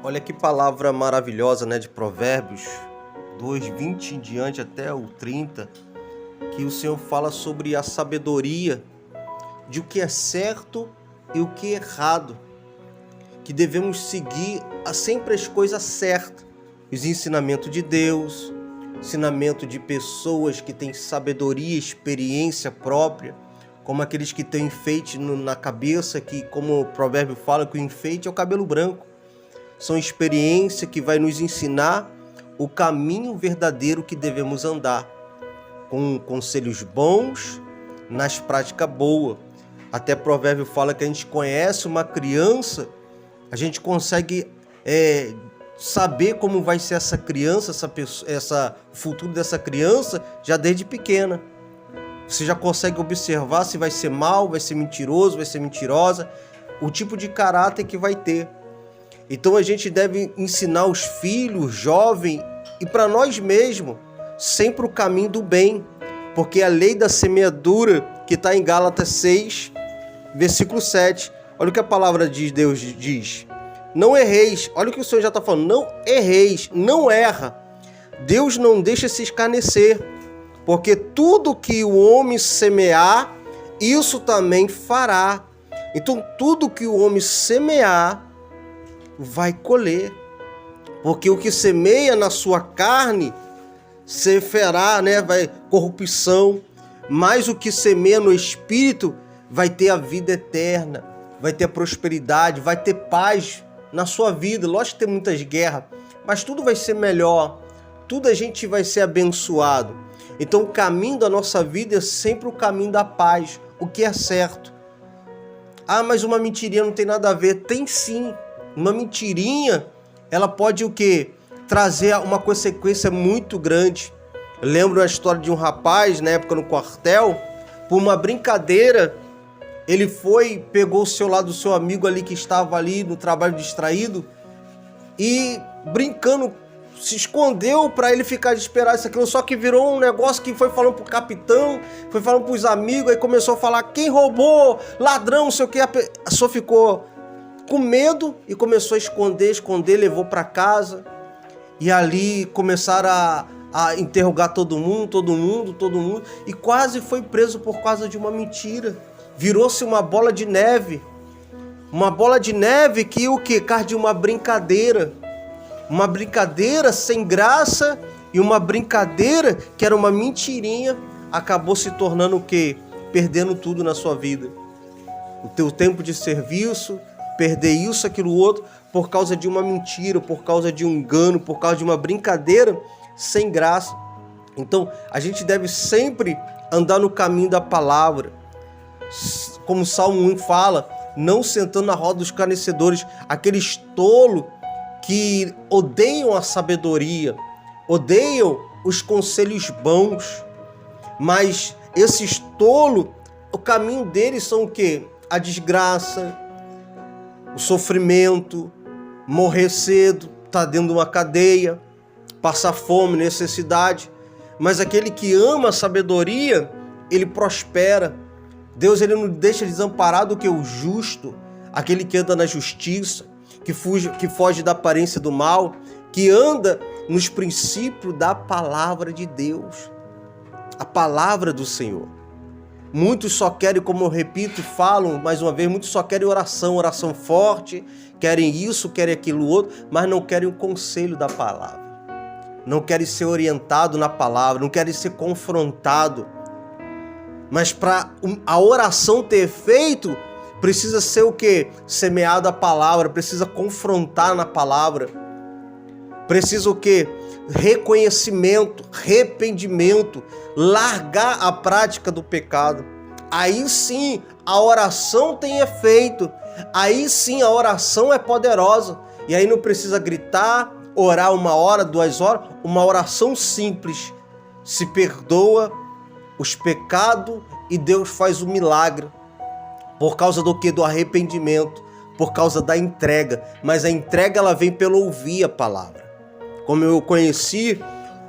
Olha que palavra maravilhosa, né, de Provérbios 2, 20 em diante até o 30, que o Senhor fala sobre a sabedoria de o que é certo e o que é errado, que devemos seguir sempre as coisas certas, os ensinamentos de Deus, ensinamento de pessoas que têm sabedoria, experiência própria, como aqueles que têm enfeite na cabeça, que, como o provérbio fala, que o enfeite é o cabelo branco. São experiências que vai nos ensinar o caminho verdadeiro que devemos andar, com conselhos bons, nas práticas boas. Até provérbio fala que a gente conhece uma criança, a gente consegue saber como vai ser essa criança, o futuro dessa criança, já desde pequena. Você já consegue observar se vai ser mal, vai ser mentiroso, vai ser mentirosa, o tipo de caráter que vai ter. Então a gente deve ensinar os filhos, jovens e para nós mesmos, sempre o caminho do bem. Porque a lei da semeadura, que está em Gálatas 6, versículo 7, olha o que a palavra de Deus diz. Não erreis, olha o que o Senhor já está falando, não erreis, não erra. Deus não deixa se escarnecer, porque tudo que o homem semear, isso também fará. Então tudo que o homem semear, vai colher, porque o que semeia na sua carne ceferá, vai corrupção, mas o que semeia no espírito vai ter a vida eterna, vai ter prosperidade, vai ter paz na sua vida. Lógico que tem muitas guerras, mas tudo vai ser melhor, tudo a gente vai ser abençoado. Então o caminho da nossa vida é sempre o caminho da paz, o que é certo. Ah, mas uma mentirinha não tem nada a ver. Tem sim. Uma mentirinha, ela pode o quê? Trazer uma consequência muito grande. Eu lembro a história de um rapaz, na época no quartel, por uma brincadeira, ele pegou o celular do seu amigo ali que estava ali no trabalho distraído e brincando, se escondeu para ele ficar de esperar isso aquilo, só que virou um negócio que foi falando pro capitão, foi falando pros amigos, aí começou a falar quem roubou, ladrão, não sei o que, a pessoa ficou com medo e começou a esconder, levou para casa e ali começaram a interrogar todo mundo e quase foi preso por causa de uma mentira. Virou-se uma bola de neve que o que? Causa de uma brincadeira sem graça e uma brincadeira que era uma mentirinha, acabou se tornando o que? Perdendo tudo na sua vida. O teu tempo de serviço, perder isso, aquilo, outro, por causa de uma mentira, por causa de um engano, por causa de uma brincadeira sem graça. Então, a gente deve sempre andar no caminho da palavra. Como o Salmo 1 fala, não sentando na roda dos escarnecedores, aqueles tolos que odeiam a sabedoria, odeiam os conselhos bons, mas esses tolos, o caminho deles são o quê? A desgraça, o sofrimento, morrer cedo, estar dentro de uma cadeia, passar fome, necessidade. Mas aquele que ama a sabedoria, ele prospera. Deus ele não deixa desamparado o que é o justo, aquele que anda na justiça, que foge da aparência do mal, que anda nos princípios da palavra de Deus, a palavra do Senhor. Muitos só querem, como eu repito e falo mais uma vez, muitos só querem oração forte, querem isso, querem aquilo outro, mas não querem o conselho da palavra. Não querem ser orientado na palavra, não querem ser confrontado. Mas para a oração ter efeito, precisa ser o quê? Semeado a palavra, precisa confrontar na palavra. Precisa o quê? Reconhecimento, arrependimento, largar a prática do pecado. Aí sim a oração tem efeito, aí sim a oração é poderosa. E aí não precisa gritar, orar 1 hora, 2 horas, uma oração simples. Se perdoa os pecados e Deus faz o milagre. Por causa do quê? Do arrependimento, por causa da entrega. Mas a entrega ela vem pelo ouvir a palavra. Como eu conheci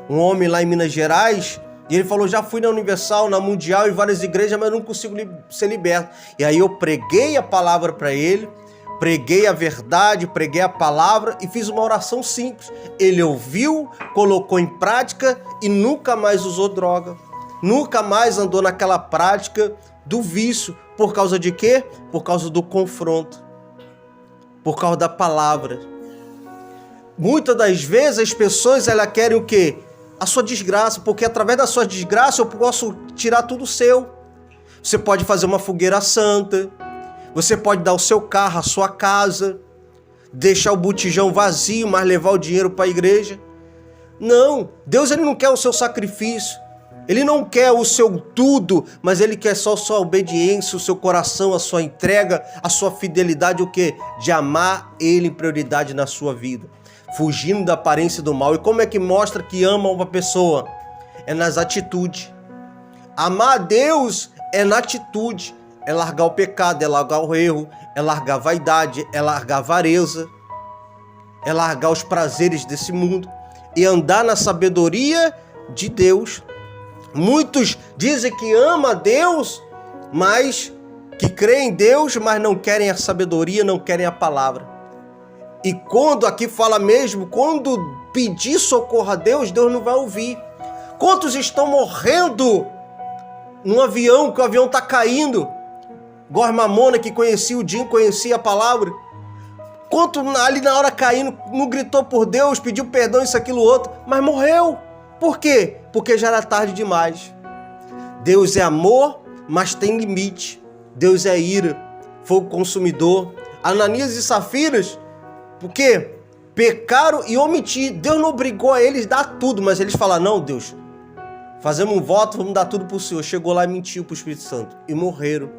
um homem lá em Minas Gerais, e ele falou, já fui na Universal, na Mundial, em várias igrejas, mas não consigo ser liberto. E aí eu preguei a palavra para ele, preguei a verdade, preguei a palavra e fiz uma oração simples. Ele ouviu, colocou em prática e nunca mais usou droga. Nunca mais andou naquela prática do vício. Por causa de quê? Por causa do confronto. Por causa da palavra. Muitas das vezes as pessoas elas querem o quê? A sua desgraça, porque através da sua desgraça eu posso tirar tudo seu. Você pode fazer uma fogueira santa, você pode dar o seu carro, a sua casa, deixar o botijão vazio, mas levar o dinheiro para a igreja. Não, Deus ele não quer o seu sacrifício, Ele não quer o seu tudo, mas Ele quer só a sua obediência, o seu coração, a sua entrega, a sua fidelidade, o quê? De amar Ele em prioridade na sua vida, fugindo da aparência do mal. E como é que mostra que ama uma pessoa? É nas atitudes. Amar a Deus é na atitude, é largar o pecado, é largar o erro, é largar a vaidade, é largar a avareza, é largar os prazeres desse mundo e andar na sabedoria de Deus. Muitos dizem que amam a Deus, mas que creem em Deus, mas não querem a sabedoria, não querem a palavra. E quando aqui fala mesmo, quando pedir socorro a Deus, Deus não vai ouvir. Quantos estão morrendo num avião, que o avião está caindo? Igual a Mamona, que conhecia o Jim, conhecia a palavra. Quanto ali na hora caindo, não gritou por Deus, pediu perdão, isso, aquilo, outro, mas morreu. Por quê? Porque já era tarde demais. Deus é amor, mas tem limite. Deus é ira, fogo consumidor. Ananias e Safiras, por quê? Pecaram e omitiram. Deus não obrigou a eles a dar tudo, mas eles falaram, não, Deus, fazemos um voto, vamos dar tudo para o Senhor. Chegou lá e mentiu para o Espírito Santo e morreram.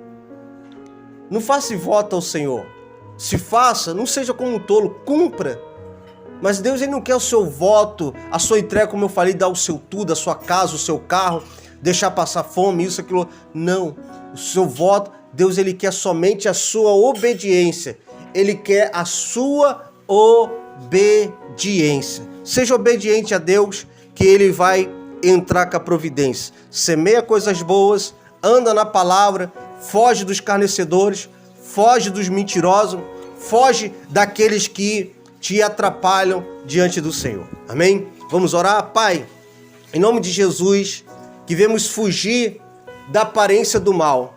Não faça voto ao Senhor. Se faça, não seja como um tolo, cumpra. Mas Deus ele não quer o seu voto, a sua entrega, como eu falei, dar o seu tudo, a sua casa, o seu carro, deixar passar fome, isso, aquilo. Não, o seu voto, Deus ele quer somente a sua obediência. Ele quer a sua obediência. Seja obediente a Deus, que Ele vai entrar com a providência. Semeia coisas boas, anda na palavra, foge dos escarnecedores, foge dos mentirosos, foge daqueles que te atrapalham diante do Senhor. Amém? Vamos orar? Pai, em nome de Jesus, que vemos fugir da aparência do mal,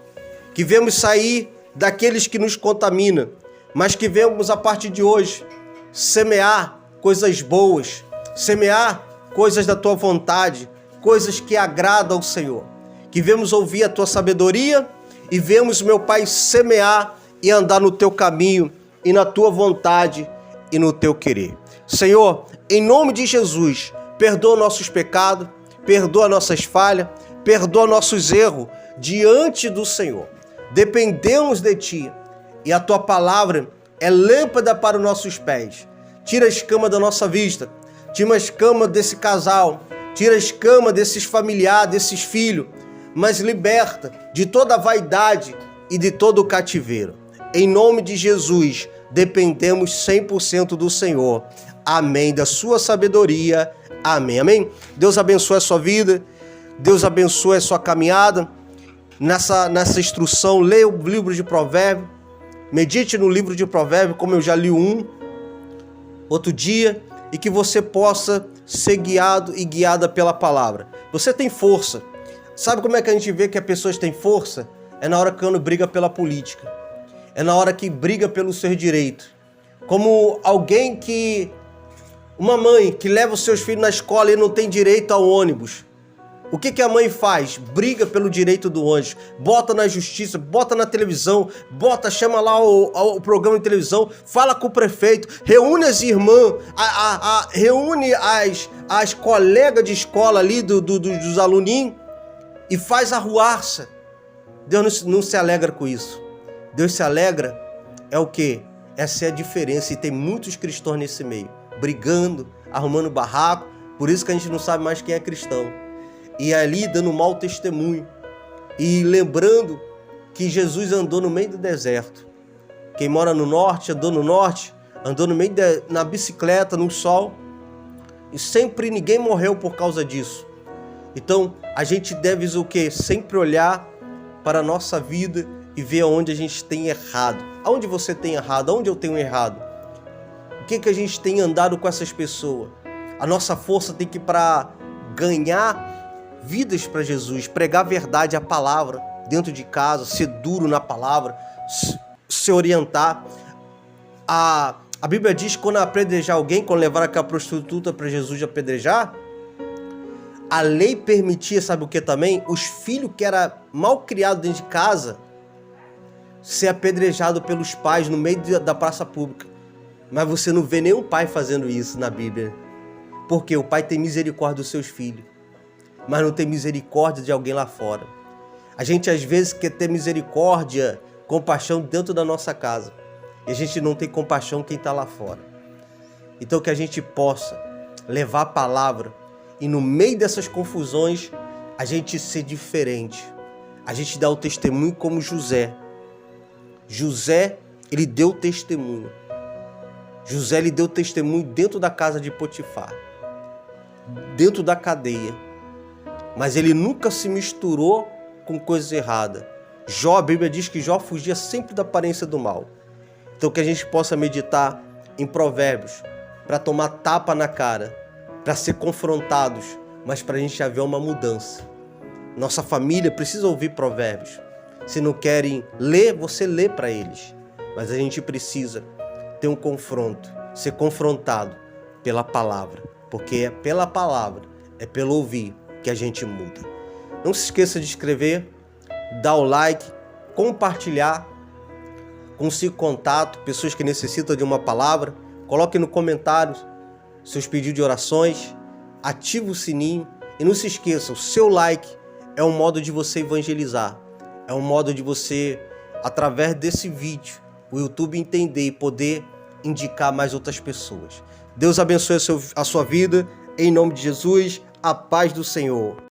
que vemos sair daqueles que nos contaminam, mas que vemos a partir de hoje semear coisas boas, semear coisas da Tua vontade, coisas que agradam ao Senhor, que vemos ouvir a Tua sabedoria e vemos, meu Pai, semear e andar no Teu caminho e na Tua vontade e no Teu querer. Senhor, em nome de Jesus, perdoa nossos pecados, perdoa nossas falhas, perdoa nossos erros diante do Senhor. Dependemos de Ti e a Tua palavra é lâmpada para os nossos pés. Tira a escama da nossa vista, tira a escama desse casal, tira a escama desses familiares, desses filhos, mas liberta de toda a vaidade e de todo o cativeiro. Em nome de Jesus, dependemos 100% do Senhor. Amém. Da sua sabedoria. Amém. Amém. Deus abençoe a sua vida. Deus abençoe a sua caminhada. Nessa instrução, leia o livro de Provérbios. Medite no livro de Provérbios, como eu já li outro dia, e que você possa ser guiado e guiada pela palavra. Você tem força. Sabe como é que a gente vê que as pessoas têm força? É na hora que quando briga pela política. É na hora que briga pelo seu direito. Como alguém uma mãe que leva os seus filhos na escola e não tem direito ao ônibus. O que a mãe faz? Briga pelo direito do ônibus. Bota na justiça, bota na televisão, chama lá o programa de televisão, fala com o prefeito, reúne as irmãs, reúne as colegas de escola ali dos aluninhos e faz arruaça. Deus não se alegra com isso. Deus se alegra é o quê? Essa é a diferença. E tem muitos cristãos nesse meio, brigando, arrumando barraco. Por isso que a gente não sabe mais quem é cristão. E ali dando mau testemunho. E lembrando que Jesus andou no meio do deserto. Quem mora no norte, andou no norte, andou no meio na bicicleta, no sol. E sempre ninguém morreu por causa disso. Então, a gente deve o quê? Sempre olhar para a nossa vida e ver onde a gente tem errado. Aonde você tem errado? Aonde eu tenho errado? O que a gente tem andado com essas pessoas? A nossa força tem que ir para ganhar vidas para Jesus, pregar a verdade, a palavra dentro de casa, ser duro na palavra, se orientar. A Bíblia diz que quando apedrejar alguém, quando levar aquela prostituta para Jesus apedrejar, a lei permitia, sabe o que também? Os filhos que eram mal criados dentro de casa ser apedrejado pelos pais no meio da praça pública. Mas você não vê nenhum pai fazendo isso na Bíblia. Porque o pai tem misericórdia dos seus filhos, mas não tem misericórdia de alguém lá fora. A gente às vezes quer ter misericórdia, compaixão dentro da nossa casa. E a gente não tem compaixão quem está lá fora. Então que a gente possa levar a palavra e no meio dessas confusões a gente ser diferente. A gente dá o testemunho como José. José, ele deu testemunho. José, ele deu testemunho dentro da casa de Potifar, dentro da cadeia. Mas ele nunca se misturou com coisas erradas. Jó, a Bíblia diz que Jó fugia sempre da aparência do mal. Então que a gente possa meditar em Provérbios, para tomar tapa na cara, para ser confrontados, mas para a gente já ver uma mudança. Nossa família precisa ouvir Provérbios. Se não querem ler, você lê para eles. Mas a gente precisa ter um confronto, ser confrontado pela palavra. Porque é pela palavra, é pelo ouvir que a gente muda. Não se esqueça de inscrever, dar o like, compartilhar, conseguir contato, pessoas que necessitam de uma palavra. Coloque no comentário seus pedidos de orações, ative o sininho e não se esqueça, o seu like é um modo de você evangelizar. É um modo de você, através desse vídeo, o YouTube entender e poder indicar mais outras pessoas. Deus abençoe a sua vida. Em nome de Jesus, a paz do Senhor.